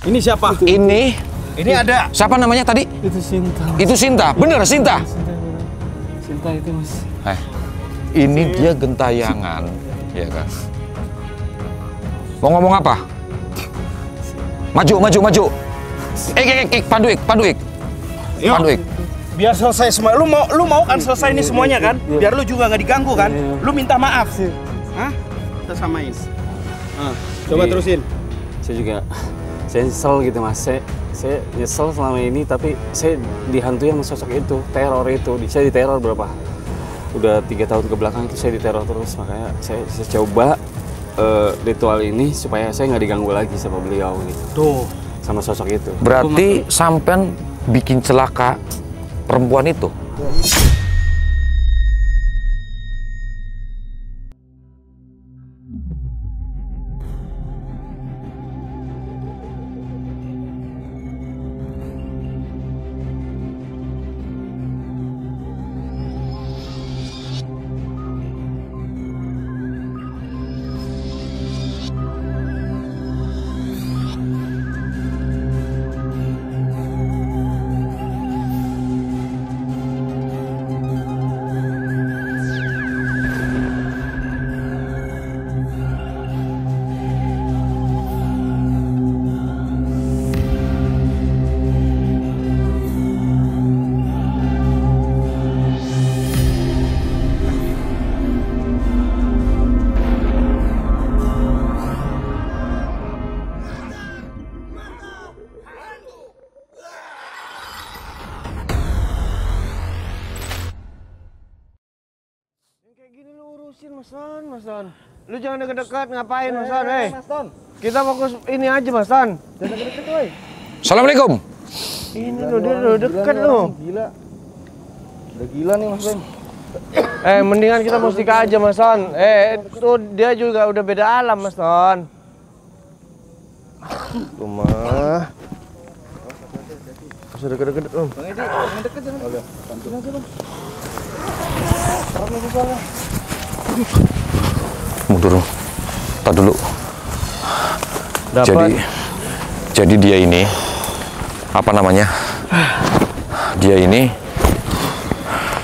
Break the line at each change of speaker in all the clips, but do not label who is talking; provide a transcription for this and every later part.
Ini siapa?
Ini ada. Siapa namanya tadi?
Itu Sinta.
Itu Sinta. Bener Sinta.
Sinta itu Mas.
Ini dia gentayangan, ya kan? Mau ngomong apa? Maju. Pandu Ik.
Biar selesai semua. Lu mau kan selesai ini semuanya kan? Biar lu juga nggak diganggu kan? Lu minta maaf. Hah? Kita samain. Coba terusin.
Saya nyesel gitu Mas. Saya nyesel selama ini, tapi saya dihantui sama sosok itu, teror itu. Saya diteror berapa? Udah 3 tahun ke belakang itu saya diteror terus, makanya saya coba ritual ini supaya saya nggak diganggu lagi sama beliau gitu.
Tuh,
sama sosok itu.
Berarti sampean bikin celaka perempuan itu?
Mas Don. Lu jangan deket-deket, ngapain Mas Don? Kita fokus ini aja Mas Don. Jangan deket-deket woy.
Assalamualaikum.
Ini lo dia udah deket lo.
Gila. Udah gila nih Mas Don.
Mendingan kita mustika aja Mas Don. Tuh dia juga udah beda alam Mas Don. Tuh mah. Usah deket-deket Om.
Bang Edi, jangan deket jangan. Oke, bantuin aja Bang. Taruh lagi soalnya.
Mundur, tak dulu. Jadi dia ini, apa namanya? Dia ini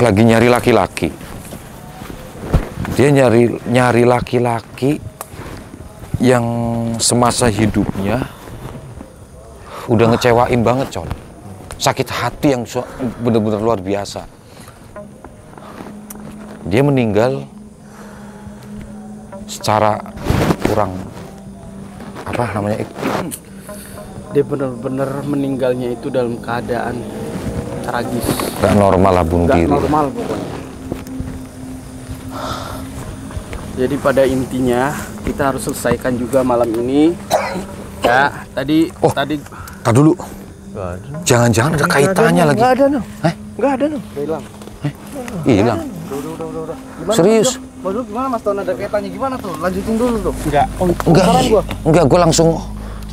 lagi nyari laki-laki. Dia nyari laki-laki yang semasa hidupnya udah ngecewain banget, Con. Sakit hati yang bener-bener luar biasa. Dia meninggal secara kurang apa namanya?
Dia benar-benar meninggalnya itu dalam keadaan tragis.
Gak normal lah bunuh diri.
Gak normal pokoknya. Jadi pada intinya kita harus selesaikan juga malam ini. Ya, tadi.
Tar dulu. Jangan-jangan ada kaitannya lagi.
Gak ada no. Gak ada no.
Hilang.
Hilang.
Udah.
Serius?
Mas Don, gimana Mas Don, ada kaitannya gimana tuh? Lanjutin dulu tuh.
Enggak, gue langsung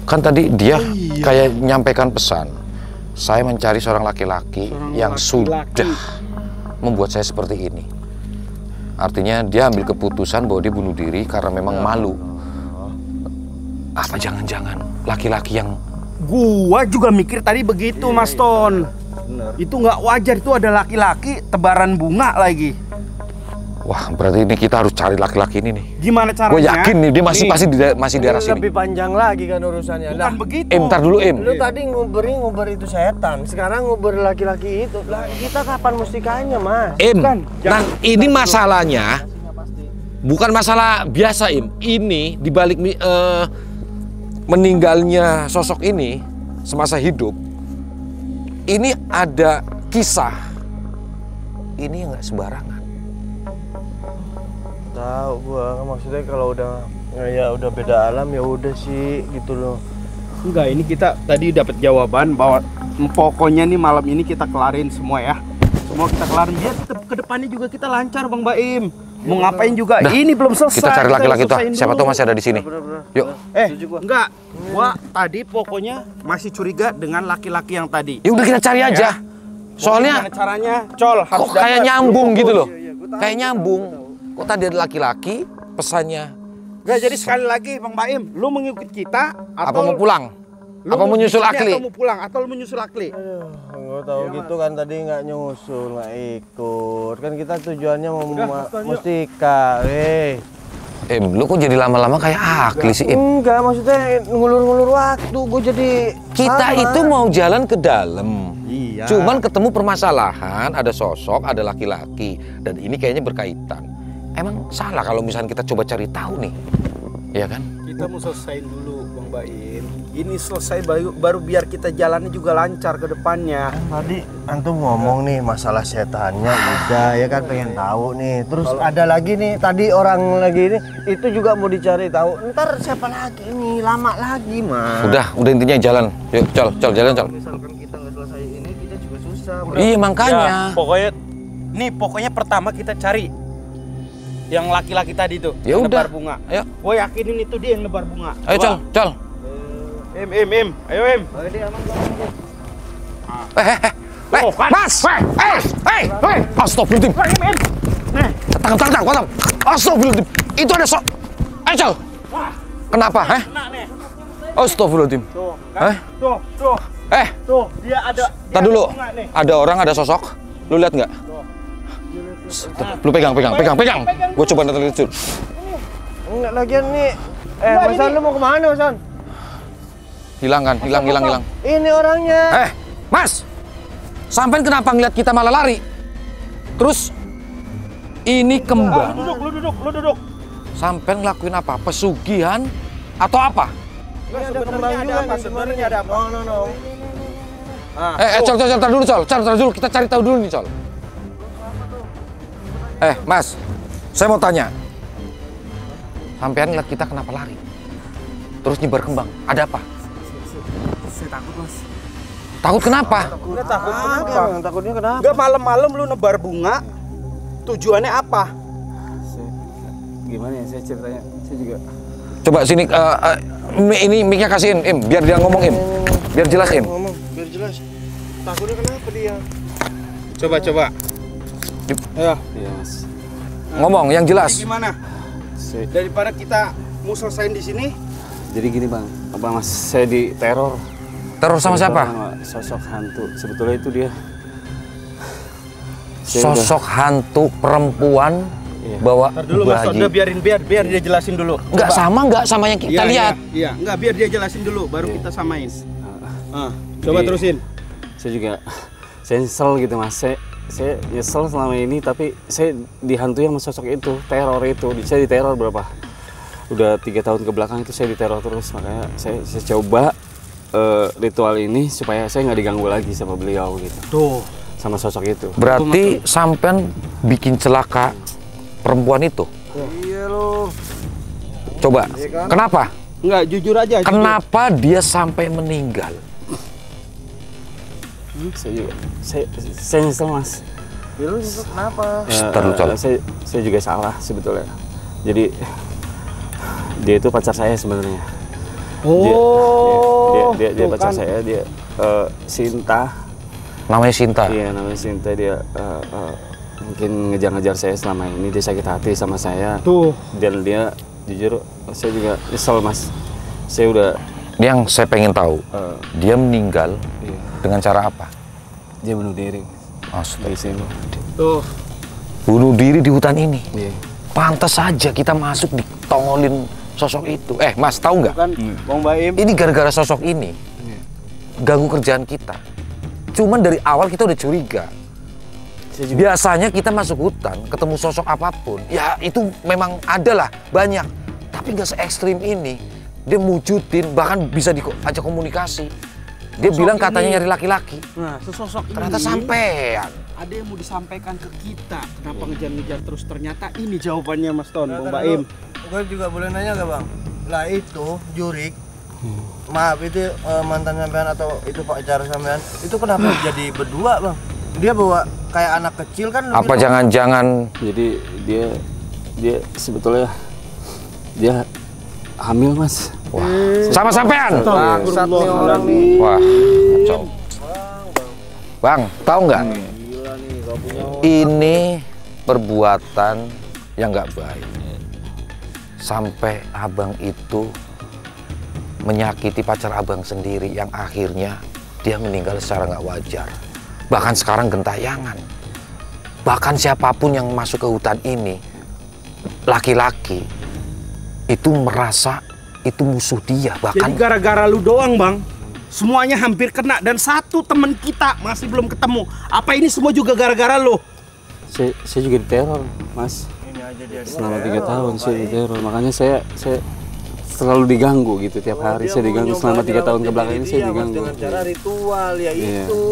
kan tadi dia kayak nyampaikan pesan. Saya mencari seorang laki-laki yang sudah membuat saya seperti ini. Artinya dia ambil keputusan bahwa dia bunuh diri karena memang malu. Apa jangan-jangan laki-laki yang...
Gua juga mikir tadi begitu Mas Don. Itu nggak wajar, itu ada laki-laki tebaran bunga lagi.
Wah, berarti ini kita harus cari laki-laki ini nih.
Gimana caranya?
Gue yakin nih dia masih di daerah sini.
Lebih panjang lagi kan urusannya.
Bukan begitu.
Ntar dulu
Lu tadi nguber itu setan, sekarang nguber laki-laki itu. Lah kita kapan mustikanya Mas?
Nah ini masalahnya bukan masalah biasa ini dibalik meninggalnya sosok ini semasa hidup. Ini ada kisah. Ini nggak sembarangan.
Tahu gua, maksudnya kalau udah beda alam ya udah sih gitu loh.
Enggak, ini kita tadi dapat jawaban bahwa pokoknya nih malam ini kita kelarin semua ya. Semua kita kelarin, dia ke depannya juga kita lancar Bang Baim. Mau ngapain juga, ini belum selesai.
Kita cari laki-laki tuh, siapa tahu masih ada di sini. Yuk.
Enggak, gua tadi pokoknya masih curiga dengan laki-laki yang tadi.
Ya udah kita cari aja. Soalnya
gimana caranya, Col,
kok kayak nyambung gitu loh. Kayak nyambung. Kok tadi ada laki-laki, pesannya.
Enggak, jadi sekali lagi Bang Baim, lu mengikut kita
apa mau pulang? Apa mau nyusul Akli?
Atau mau pulang? Atau lu menyusul Akli?
Nggak tahu gitu kan tadi nggak nyusul, nggak ikut. Kan kita tujuannya mau Mustika.
Lu kok jadi lama-lama kayak Akli sih, Im?
Enggak, maksudnya ngulur-ngulur waktu. Gue jadi
Kita itu mau jalan ke dalam.
Iya.
Cuman ketemu permasalahan, ada sosok, ada laki-laki, dan ini kayaknya berkaitan. Emang salah kalau misalnya kita coba cari tahu nih, ya kan?
Kita mau selesaiin dulu, Bang Baim. Ini selesai baru biar kita jalannya juga lancar ke depannya.
tadi antum ngomong nih masalah setannya udah ya kan pengen tahu nih. Terus ada lagi nih tadi orang lagi ini itu juga mau dicari tahu. Ntar siapa lagi nih? Lama lagi mah.
Udah intinya jalan. Yuk, Col, jalan, Col.
Misalkan kita nggak selesai ini kita juga susah.
Iya, makanya.
Pokoknya pertama kita cari yang laki-laki tadi tuh.
Ya
yang
udah.
nebar bunga.
Ayo.
Gue yakinin itu dia yang nebar bunga.
Ayo, Col, Col.
Im. Ayo, Im.
Mas! Astagfirullahaladzim. Tangan. Astagfirullahaladzim. Itu ada sok. Ayo, Col. Kenapa, Astagfirullahaladzim.
Tuh, kan? Tuh. Tuh, dia ada.
Tar dulu. Ada orang, ada sosok. Lu lihat nggak? Lu pegang. Gue coba netelit.
Enggak lagian nih. Masan lu mau kemana, Masan?
Hilang.
Ini orangnya.
Mas! Sampai kenapa ngeliat kita malah lari? Terus ini kembang.
Lu duduk.
Sampai ngelakuin apa? Pesugihan atau apa?
Ini ada kembang juga nih.
Sebenarnya ada apa?
No.
Col, tar dulu. Kita cari tahu dulu nih, Col. Mas, saya mau tanya. Sampean ngeliat kita kenapa lari? Terus nyebar kembang. Ada apa?
Saya takut, Mas.
Takut kenapa?
Enggak takut kenapa?
Takutnya kenapa?
Enggak malam-malam lu nebar bunga. Tujuannya apa?
Gimana ya saya ceritanya? Saya juga
Coba sini, ini mic-nya kasihin, Im. Biar dia ngomong, Im. Biar jelas, Im.
Ngomong biar jelas. Takutnya kenapa dia?
Coba. Ya.
iya, Mas.
Ngomong yang jelas.
Gimana?
Saya,
Daripada kita mau selesaiin di sini,
jadi gini, Bang. Mas, saya diteror.
Teror sama siapa?
Sama sosok hantu. Sebetulnya itu dia.
Sosok hantu perempuan
Iya.
bawa
ntar dulu Mas, udah
bayi.
biar dia jelasin dulu.
Nggak sama yang kita lihat.
Iya, enggak biar dia jelasin dulu baru kita samain. Coba
Jadi,
terusin.
Saya nyesel gitu, Mas. Saya nyesel selama ini, tapi saya dihantui sama sosok itu, teror itu. Saya diteror berapa? Udah 3 tahun ke belakang itu saya diteror terus. Makanya saya coba ritual ini supaya saya nggak diganggu lagi sama beliau gitu.
Tuh.
Sama sosok itu.
Berarti sampean bikin celaka perempuan itu.
Iya lo.
Coba. Kenapa?
Enggak, jujur aja.
Kenapa dia sampai meninggal?
Saya nyesel, Mas.
Ya lu nyesel kenapa?
Ntar lu, Col.
Saya juga salah sebetulnya. Jadi dia itu pacar saya sebenarnya. Dia pacar saya, dia Sinta.
Namanya Sinta.
Iya, namanya Sinta. Dia mungkin ngejar-ngejar saya selama ini. Dia sakit hati sama saya.
Tuh.
Dan dia jujur, saya juga nyesel, Mas. Saya udah.
Yang saya pengen tahu, dia meninggal
Iya,
dengan cara apa?
dia bunuh diri.
Astaga.
Di sini.
Tuh.
Bunuh diri di hutan ini.
Iya.
Pantas saja kita masuk ditongolin sosok itu. Mas, tahu nggak?
Kan Bang Baim.
Ini gara-gara sosok ini ganggu kerjaan kita. Cuman dari awal kita udah curiga. Biasanya kita masuk hutan, ketemu sosok apapun, ya itu memang ada lah, banyak. Tapi nggak se-ekstrim ini. Dia wujudin, bahkan bisa diajak komunikasi. Dia
Sosok
bilang
ini-
katanya nyari laki-laki.
Nah, sesosok
Ternyata
ini
sampean.
ada yang mau disampaikan ke kita. Kenapa ngejar-ngejar terus? Ternyata ini jawabannya, Mas Ton, Bang Baim.
Gue juga boleh nanya gak, Bang? Lah itu Jurik. Maaf itu mantan sampean atau itu pacar sampean. Itu kenapa jadi berdua, Bang? Dia bawa kayak anak kecil kan?
Apa jangan-jangan
Jadi dia sebetulnya dia hamil, Mas.
sama sampean?
Bangsat nih orang nih.
Wah, kacau. Bang, tahu nggak? Ini perbuatan yang nggak baik. Sampai abang itu menyakiti pacar abang sendiri yang akhirnya dia meninggal secara nggak wajar. Bahkan sekarang gentayangan. Bahkan siapapun yang masuk ke hutan ini, laki-laki, itu merasa itu musuh dia. Bahkan
Jadi gara-gara lu doang bang, semuanya hampir kena. Dan satu temen kita masih belum ketemu. Apa ini semua juga gara-gara lu?
Saya juga diteror, Mas.
Ini aja dia
Selama 3 tahun saya diteror. Makanya saya selalu diganggu gitu tiap hari. Saya diganggu selama 3 tahun ke belakang ini saya diganggu.
Dengan cara ritual ya
Iya.
itu.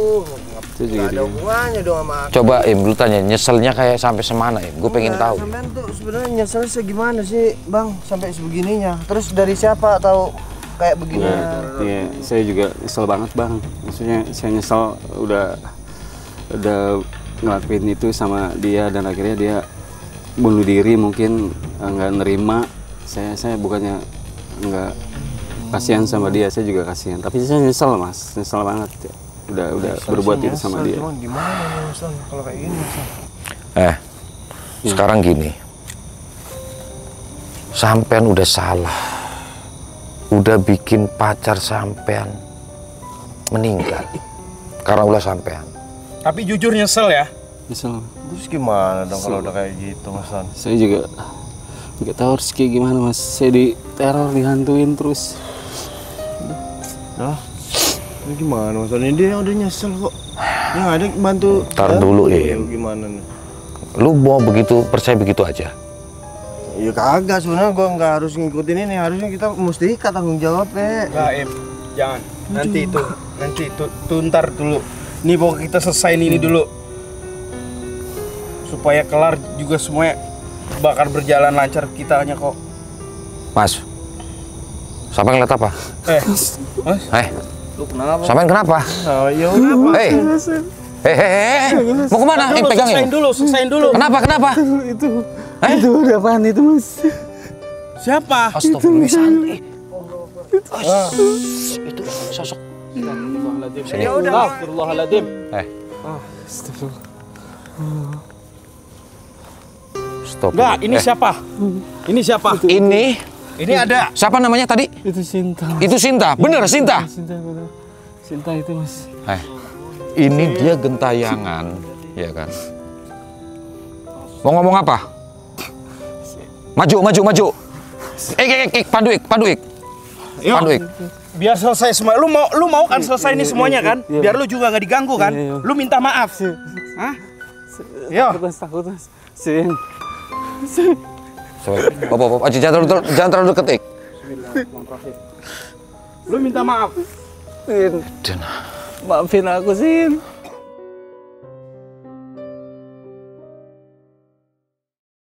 Itu juga
Nggak ada
diganggu.
hubungannya dong sama aku.
coba Im, lu tanya nyeselnya kayak sampai semana Im? Gue pengen tahu.
Sampean tuh sebenarnya nyeselnya segimana sih, Bang, sampai sebegininya? Terus dari siapa atau kayak begini?
Iya, saya juga nyesel banget bang. Maksudnya saya nyesel udah ngelakuin itu sama dia dan akhirnya dia bunuh diri mungkin nggak nerima. Saya bukannya nggak kasihan sama dia, saya juga kasihan. Tapi saya nyesel mas, nyesel banget ya. Udah berbuat itu sama dia.
Cuman gimana nih, Ustaz, kalau kayak gini, Ustaz?
Sekarang gini, sampean udah salah, udah bikin pacar sampean meninggal karena ulah sampean.
Tapi jujur nyesel ya.
Nyesel.
Terus gimana dong kalau udah kayak gitu, Mas San?
Saya juga nggak tahu harus kayak gimana mas. Saya diteror, dihantuin terus.
Nah, ini gimana, Mas San? Ini dia udah nyesel kok. Yang ada bantu.
Ntar dulu, Im.
Gimana nih?
Lu mau begitu, percaya begitu aja?
Ya kagak, sebenarnya gua nggak harus ngikutin ini. Harusnya kita mesti ikat tanggung jawab,
Enggak, Im. Jangan. Nanti itu ntar dulu. Nih pokoknya kita selesain ini dulu. Supaya kelar juga semuanya bakal berjalan lancar kitanya kok.
Mas, sampean ngeliat apa?
Mas.
Lu kenapa?
Sampean kenapa?
Oh, ya udah.
Mau kemana? Pegangin.
Selesain dulu.
Kenapa?
Itu udah apaan itu mas?
Siapa?
Astagfirullahaladzim. Itu sosok.
Ya udah. Astagfirullahaladzim.
Astagfirullah.
Stop.
Enggak, ini siapa? Ini siapa? Ini ada.
Siapa namanya tadi?
Itu Sinta.
Itu Sinta. Bener, Sinta.
Sinta bener. Sinta itu mas.
Ini dia gentayangan, ya kan? Mau ngomong apa? Maju. Panduik.
Yuk, biar selesai semua. Lu mau kan selesai ini semuanya kan? Biar lu juga nggak diganggu kan? Lu minta maaf. Hah? Yo.
Takut mas. Sin.
Pop. Jangan terlalu deket, Ik.
Lu minta maaf.
Sin. Maafin aku Sin.